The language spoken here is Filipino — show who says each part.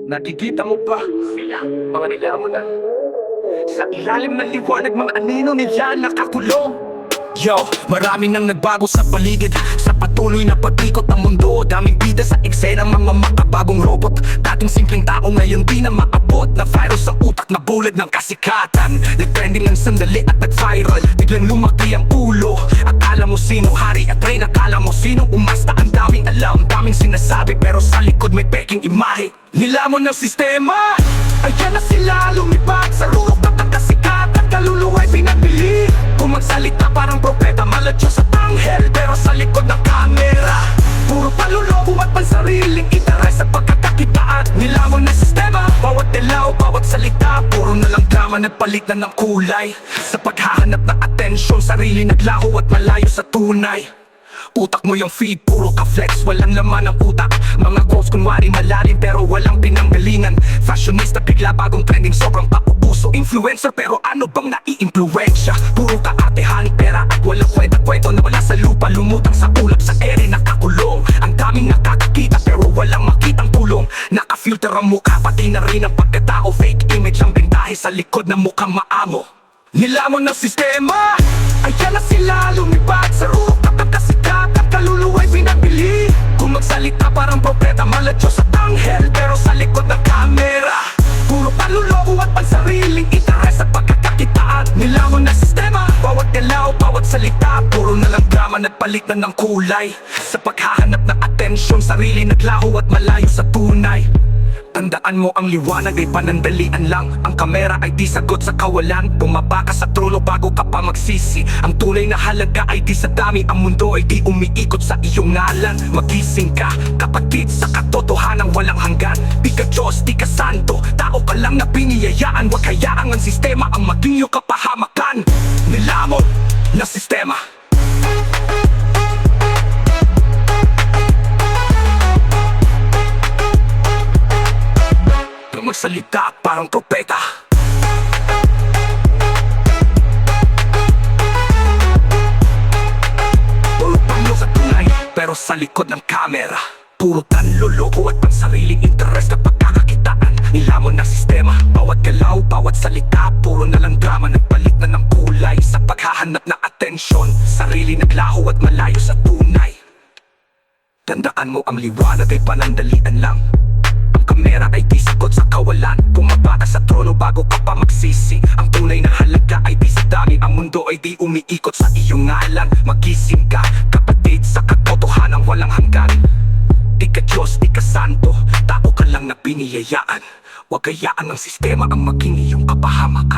Speaker 1: Nakikita mo ba? Mga nilamon na sa ilalim ng liwanag, mga anino nila nakakulong. Yo, marami nang nagbago sa paligid, sa patuloy na pag-ikot ng mundo. Daming bida sa eksena, mga makabagong robot. Dating simpleng tao ngayon di na maabot. Na virus sa utak na bulad ng kasikatan. Nag-trending ng sandali at nag-viral. Biglang lumaki ang ulo. Akala mo sino hari at rey, akala mo sino umasta. Ang daming alam, daming sinasabi, pero sa likod may peking imahe. Nilamon ng sistema. Ayan na sila lumipad sa rurok na kasikatan. Kaluluwa'y pinabili. Kung magsalita parang propeta, maladyo sa tanghel, pero sa likod ng kamera puro panluloko at pansariling interes at pagkakakitaan. Nilamon ng sistema, bawat dilaw, bawat salita, puro na lang drama, nagpalit na ng kulay. Sa paghahanap ng atensyon, sarili naglaho at malayo sa tunay. Utak mo yung feed, puro ka flex, walang laman ng utak. Mga quotes kunwari malalim pero walang pinanggalingan. Fashionista bigla bagong trending, sobrang paubuso. Influencer pero ano bang naiimpluwensya? Puro ka atehan, pera at walang kwenta-kwento na wala sa lupa. Lumutang sa ulap, sa ere nakakulong. Ang daming nakakakita pero walang makitang tulong. Naka-filter ang mukha, pati na rin ang pagkatao. Fake image ang bentahe sa likod ng mukhang maamo. Nilamon ng sistema. Ayan na sila lumipad sa rurok na kasikatan. Kaluluwa'y pinabili. Kung magsalita parang propeta, maladyo sa tanghel, pero sa likod ng kamera puro panluloko at pansariling interes at pagkakakitaan. Nilamon ng sistema, bawat galaw, bawat salita, puro na lang drama, nagpalit na ng kulay. Sa paghahanap ng atensyon, sarili naglaho at malayo sa tunay. Tandaan mo ang liwanag ay panandalian lang. Ang kamera ay di sagot sa kawalan. Bumaba ka sa trono bago ka pa magsisi. Ang tunay na halaga ay di sa dami. Ang mundo ay di umiikot sa iyong ngalan. Magising ka, kapatid, sa katotohanan walang hanggan. Di ka Diyos, di ka santo, tao ka lang na biniyayaan. Huwag hayaan ang sistema ang maging iyong kapahamakan. Nilamon na sistema. Magsalita parang propeta. Puro panglo sa tunay, pero sa likod ng kamera puro tanloloko at pansariling interes na pagkakakitaan. Nilamon ng sistema, bawat galaw, bawat salita, puro na lang drama, nagpalit na ng kulay. Sa paghahanap ng atensyon, sarili naglaho at malayo sa tunay. Tandaan mo ang liwanag ay panandalian lang. Kamera ay di sagot sa kawalan. Bumaba ka sa trono bago ka pa magsisi. Ang tunay na halaga ay di sa dami. Ang mundo ay di umiikot sa iyong ngalan. Magising ka, kapatid, sa katotohanan walang hanggan. Di ka Diyos, di ka santo, tao ka lang na biniyayaan. Huwag hayaan ng sistema ang maging iyong kapahamakan.